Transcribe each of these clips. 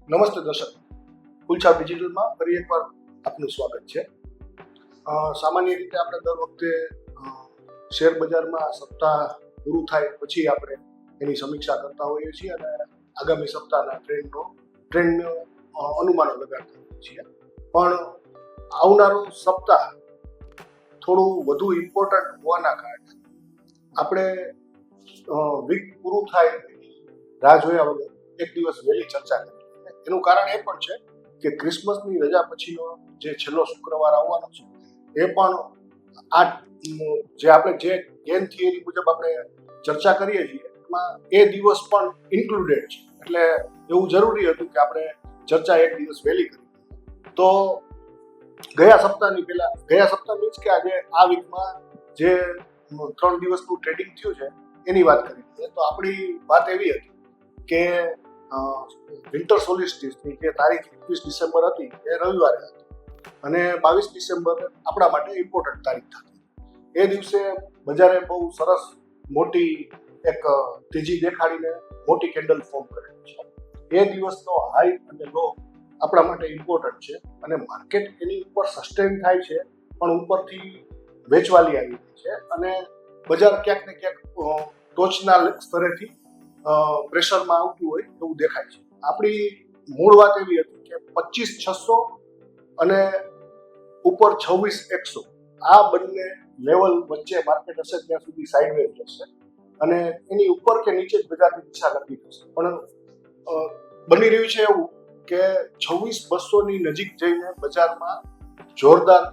નમસ્તે દર્શક, ફૂલછાપ ડિજિટલમાં ફરી એકવાર આપનું સ્વાગત છે. સામાન્ય રીતે આપણે દર વખતે શેર બજારમાં સપ્તાહ પૂરું થાય પછી આપણે એની સમીક્ષા કરતા હોઈએ છીએ અને આગામી સપ્તાહના ટ્રેન્ડનો અનુમાનો લગાડતા હોઈએ છીએ. પણ આવનારો સપ્તાહ થોડું વધુ ઇમ્પોર્ટન્ટ હોવાના કારણે આપણે વીક પૂરું થાય રાહ જોયા વગર એક દિવસ વહેલી ચર્ચા કરી. એનું કારણ એ પણ છે કે ક્રિસમસની રજા પછીનો જે છેલ્લો શુક્રવાર આવવાનો છે એ પણ આ જે આપણે જે ગેમ થિયરી મુજબ આપણે ચર્ચા કરીએ છીએ એમાં એ દિવસ પણ ઇન્ક્લુડેડ છે. એટલે એવું જરૂરી હતું કે આપણે ચર્ચા એક દિવસ વહેલી કરી. તો ગયા સપ્તાહ મીન્સ કે આજે આ વીકમાં જે 3 દિવસનું ટ્રેડિંગ થયું છે એની વાત કરી. તો આપણી વાત એવી હતી કે વિન્ટર સોલિસ્ટિસની જે તારીખ 21 ડિસેમ્બર હતી એ રવિવારે હતી અને 22 ડિસેમ્બર આપણા માટે ઇમ્પોર્ટન્ટ તારીખ હતી. એ દિવસે બજારે બહુ સરસ મોટી એક તેજી દેખાડીને મોટી કેન્ડલ ફોર્મ કરેલી છે. એ દિવસનો હાઈ અને લો આપણા માટે ઇમ્પોર્ટન્ટ છે અને માર્કેટ એની ઉપર સસ્ટેન થાય છે પણ ઉપરથી વેચવાલી આવી રહી છે અને બજાર ક્યાંક ને ક્યાંક ટોચના સ્તરેથી પ્રેશરમાં આવતું હોય એવું દેખાય છે. આપણી મૂળ વાત એવી હતી કે 25,600 અને ઉપર 26,100 આ બંને લેવલ વચ્ચે માર્કેટ હશે ત્યાં સુધી સાઇડવેઝ રહેશે અને એની ઉપર કે નીચે જ બજારની દિશા નક્કી થશે. પણ બની રહ્યું છે એવું કે 26,200ની નજીક જઈને બજારમાં જોરદાર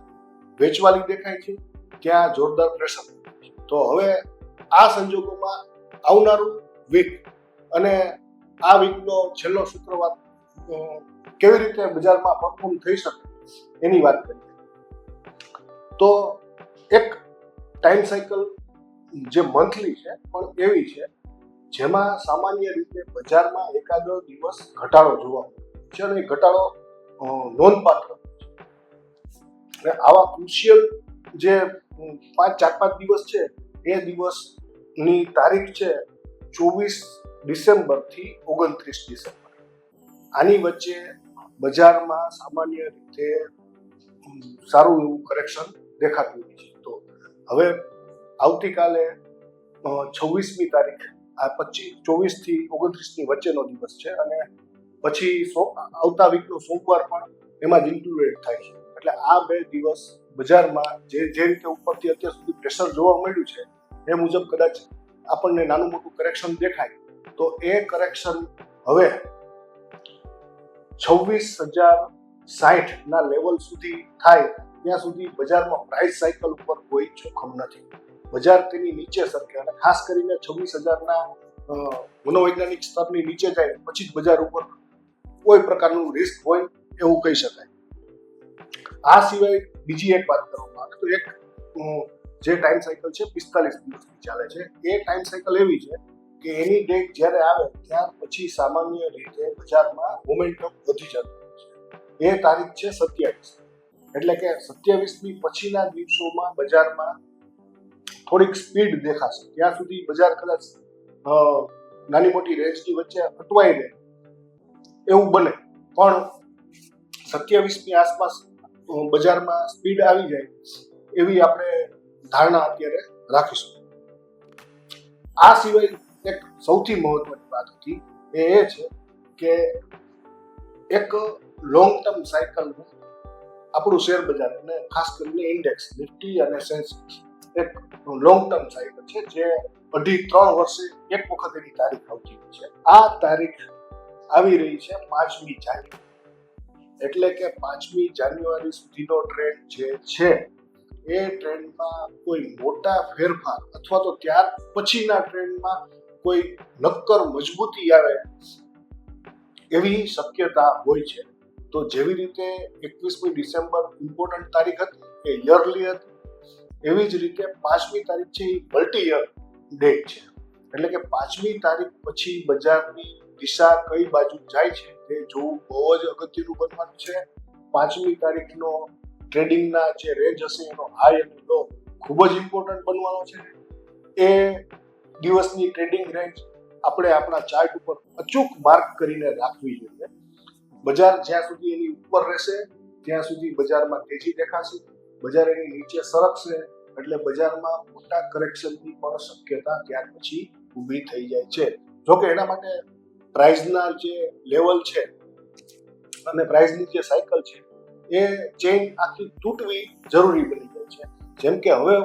વેચવાલી દેખાય છે, ત્યાં જોરદાર પ્રેશર. તો હવે આ સંજોગોમાં આવનારું વીક અને આ વીકનો છેલ્લો શુક્રવાર કેવી રીતે બજારમાં પરફોર્મ થઈ શકે એની વાત કરીએ. તો એક ટાઈમ સાયકલ જે મંથલી છે પણ એવી છે જેમાં સામાન્ય રીતે બજારમાં એકાદો દિવસ ઘટાડો જોવા મળે છે અને એ ઘટાડો નોંધપાત્ર છે. અને આવા ક્રુશિયલ જે 4-5 દિવસ છે એ દિવસની તારીખ છે 24 ડિસેમ્બરથી 29 ડિસેમ્બર. આની વચ્ચે બજારમાં સામાન્ય રીતે સારું એવું કરેક્શન દેખાતું હોય છે. તો હવે આવતીકાલે 26મી તારીખ આ 24 થી 29ની વચ્ચેનો દિવસ છે અને પછી આવતા વીકનો સોમવાર પણ એમાં જ ઇન્ક્લુડેડ થાય છે. એટલે આ 2 દિવસ બજારમાં જે રીતે ઉપરથી અત્યાર સુધી પ્રેશર જોવા મળ્યું છે એ મુજબ કદાચ આપણને નાનું મોટું કરેક્શન દેખાય તો એ કરેક્શન હવે 26,060 ના લેવલ સુધી થાય ત્યાં સુધી બજારમાં પ્રાઇસ સાયકલ ઉપર કોઈ જોખમ નથી. બજાર તેની નીચે સરકે અને ખાસ કરીને 26,000ના મનોવૈજ્ઞાનિક સ્તરની નીચે જાય પછી જ બજાર ઉપર કોઈ પ્રકારનું રિસ્ક હોય એવું કહી શકાય. આ સિવાય બીજી એક વાત કરવામાં આવે તો એક જે ટાઈમ સાયકલ છે 45 દિવસની ચાલે છે. એ ટાઈમ સાયકલ એવી છે કે એની ડેટ જ્યારે આવે ત્યાર પછી સામાન્ય રીતે બજારમાં મોમેન્ટમ વધી જતું હોય છે. એ તારીખ છે 27. એટલે કે 27ની પછીના દિવસોમાં બજારમાં થોડીક સ્પીડ દેખાશે. ત્યાં સુધી બજાર કદાચ નાની મોટી રેન્જની વચ્ચે અટવાઈ રહે એવું બને પણ 27ની આસપાસ બજારમાં સ્પીડ આવી જાય એવી આપણે ધારણા અત્યારે રાખીશું. આ સિવાય એક સૌથી મહત્વની વાત હતી એ છે કે એક લોંગ ટર્મ સાયકલનું આપણું શેર બજાર અને ખાસ કરીને ઇન્ડેક્સ નિફ્ટી અને સેન્સેક્સ એક લોંગ ટર્મ સાયકલ છે જે 2.5-3 વર્ષે એક વખત એની તારીખ આવતી હોય છે. આ તારીખ આવી રહી છે 5મી જાન્યુઆરી. એટલે કે 5મી જાન્યુઆરી સુધીનો ટ્રેન્ડ જે છે એ ટ્રેન્ડમાં કોઈ મોટા ફેરફાર અથવા તો ત્યાર પછીના ટ્રેન્ડમાં કોઈ નક્કર મજબૂતી આવે એવી શક્યતા હોય છે. તો જેવી રીતે 21મી ડિસેમ્બર ઇમ્પોર્ટન્ટ તારીખ હતી એ યરલી હતી, એવી જ રીતે 5મી તારીખ છે એ મલ્ટી યર ડેટ છે. એટલે કે 5મી તારીખ પછી બજારની દિશા કઈ બાજુ જાય છે તે જોવું બહુ જ અગત્યનું બનવાનું છે. 5મી તારીખનો ટ્રેડિંગના જે રેન્જ હશે એનો હાઈ અને લો ખૂબ જ ઇમ્પોર્ટન્ટ બનવાનો છે. એ દિવસની ટ્રેડિંગ રેન્જ આપણે આપણા ચાર્ટ ઉપર અચૂક માર્ક કરીને રાખવી જોઈએ. બજાર જ્યાં સુધી એની ઉપર રહેશે ત્યાં સુધી બજારમાં તેજી દેખાશે. બજાર એની નીચે સરકશે એટલે બજારમાં મોટા કરેક્શનની પણ શક્યતા ત્યાર પછી ઊભી થઈ જાય છે. જોકે એના માટે પ્રાઇઝના જે લેવલ છે અને પ્રાઇઝની જે સાયકલ છે એ ચેઇન આખી તૂટવી જરૂરી બની જાય છે. જેમ કે હવે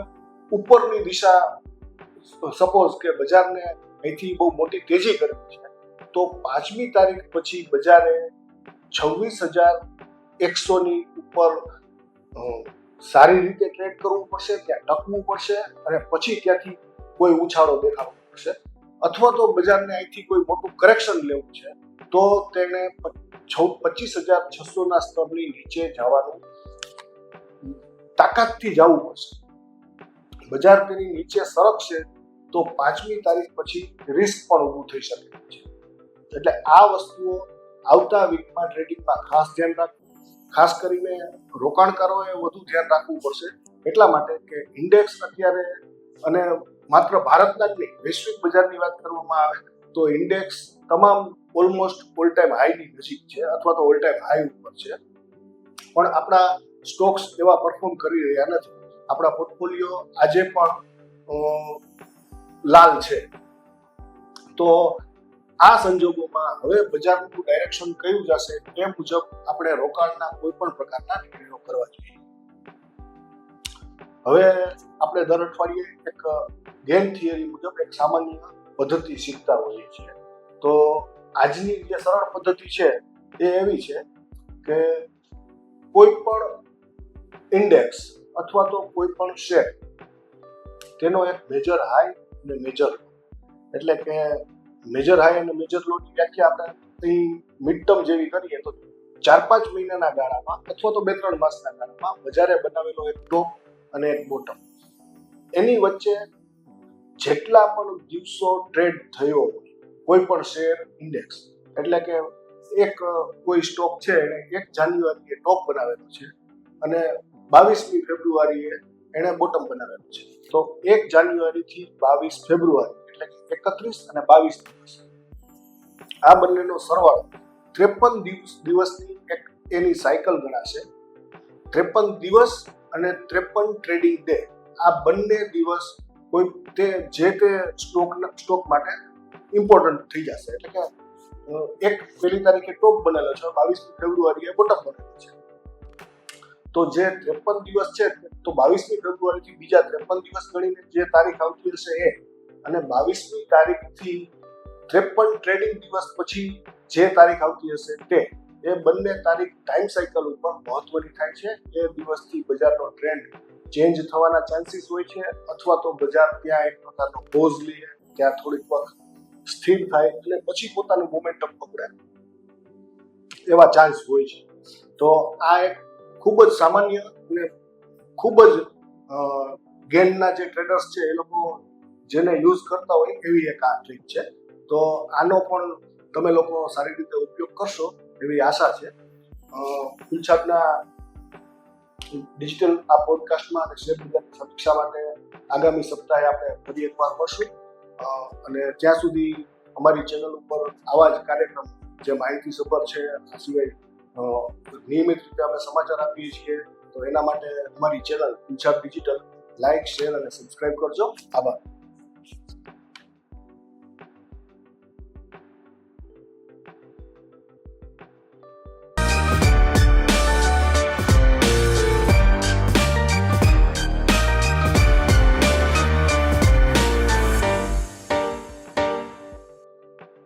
ઉપરની દિશા, સપોઝ કે બજારને અહીંથી બહુ મોટી તેજી કરવી છે તો 5મી તારીખ પછી બજારે 26,100ની ઉપર સારી રીતે ટ્રેડ કરવું પડશે, ત્યાં ટકવું પડશે અને પછી ત્યાંથી કોઈ ઉછાળો દેખાડવો પડશે. અથવા તો બજારને અહીંથી કોઈ મોટું કરેક્શન લેવું છે તો તેને 25,600ના સ્તરની નીચે જવાનું તાકાતથી જવું પડશે. બજાર તેની નીચે સરકશે તો 5મી તારીખ પછી રિસ્ક પણ ઊભું થઈ શકે છે. એટલે આ વસ્તુઓ આવતા વીકમાં ટ્રેડિંગમાં ખાસ ધ્યાન રાખવું. ખાસ કરીને રોકાણકારોએ વધુ ધ્યાન રાખવું પડશે, એટલા માટે કે ઇન્ડેક્સ અત્યારે, અને માત્ર ભારતના જ નહીં વૈશ્વિક બજારની વાત કરવામાં આવે તો ઇન્ડેક્સ તમામ ઓલમોસ્ટ ઓલ ટાઈમ હાઈની નજીક છે અથવા તો ઓલ ટાઈમ હાઈ ઉપર છે. પણ આપણા સ્ટોક્સ એવા પરફોર્મ કરી રહ્યા નથી. આપણા પોર્ટફોલિયો આજે પણ લાલ છે. તો આ સંજોગોમાં હવે બજારનું ડાયરેક્શન કયું જશે એ મુજબ આપણે રોકાણના કોઈ પણ પ્રકારના નિર્ણયો કરવા જોઈએ. હવે આપણે દર અઠવાડિયે એક ગેમ થિયરી મુજબ એક સામાન્ય પદ્ધતિ શીખતા હોઈએ છીએ. તો આજની જે સરળ પદ્ધતિ છે એ એવી છે કે કોઈ પણ ઇન્ડેક્સ અથવા તો કોઈ પણ શેર, તેનો એક મેજર હાઈ અને મેજર લો, એટલે કે મેજર હાઈ અને મેજર લોની વ્યાખ્યા આપણે અહીં મિડ ટર્મ જેવી કરીએ તો 4-5 મહિનાના ગાળામાં અથવા તો 2-3 માસના ગાળામાં બજારે બનાવેલો એક ટોપ અને એક બોટમ, એની વચ્ચે જેટલા પણ દિવસો ટ્રેડ થયો હોય કોઈ પણ શેર, ઇન્ડેક્સ, એટલે કે એક કોઈ સ્ટોક છે એને 1 જાન્યુઆરીએ ટોપ બનાવેલો છે અને 22મી ફેબ્રુઆરીએ એણે બોટમ બનાવેલું છે. તો 1 જાન્યુઆરીથી 22 ફેબ્રુઆરી એટલે કે 31 અને 22 દિવસ, આ બંનેનો સરવાળો 53 દિવસની એક એની સાયકલ ગણાશે. 53 દિવસ અને 53 ટ્રેડિંગ ડે, આ બંને દિવસ કોઈ તે સ્ટોક માટે ઇમ્પોર્ટન્ટ થઈ જશે. એટલે કે એક પહેલી તારીખે ટોપ બનેલો છે, 22મી ફેબ્રુઆરીએ બોટમ બનેલો છે. તો જે 53 દિવસ છે તો 22મી ફેબ્રુઆરીથી બીજા 53 દિવસ ગણીને જે તારીખ આવતી હશે એ, અને 22મી તારીખથી 53 ટ્રેડિંગ દિવસ પછી જે તારીખ આવતી હશે તે, એ બંને તારીખ ટાઈમ સાયકલ ઉપર મહત્વની થાય છે. એ દિવસથી બજારનો ટ્રેન્ડ ચેન્જ થવાના ચાન્સીસ હોય છે અથવા તો બજાર ત્યાં એક પ્રકારનો પોઝ લે, ત્યાં થોડીક વખત સ્થિર થાય અને પછી પોતાનું મોમેન્ટમ પકડે, એવા ચાન્સ હોય છે. તો આ એક ખૂબ જ સામાન્ય અને ખૂબ જ ગેઇનના જે ટ્રેડર્સ છે એ લોકો જેને યુઝ કરતા હોય એવી એક આ ટ્રીક છે. તો આનો પણ તમે લોકો સારી રીતે ઉપયોગ કરશો એવી આશા છે. ફૂલછાપના ડિજિટલ આ પોડકાસ્ટમાં અને શેર બજારની સમીક્ષા માટે આગામી સપ્તાહે આપણે ફરી એકવાર મળશું. અને ત્યાં સુધી અમારી ચેનલ ઉપર આવા જ કાર્યક્રમ જે માહિતીસભર છે, આ સિવાય નિયમિત રીતે અમે સમાચાર આપીએ છીએ. તો એના માટે અમારી channel Phulchhab digital like, share અને સબસ્ક્રાઇબ કરજો. આભાર.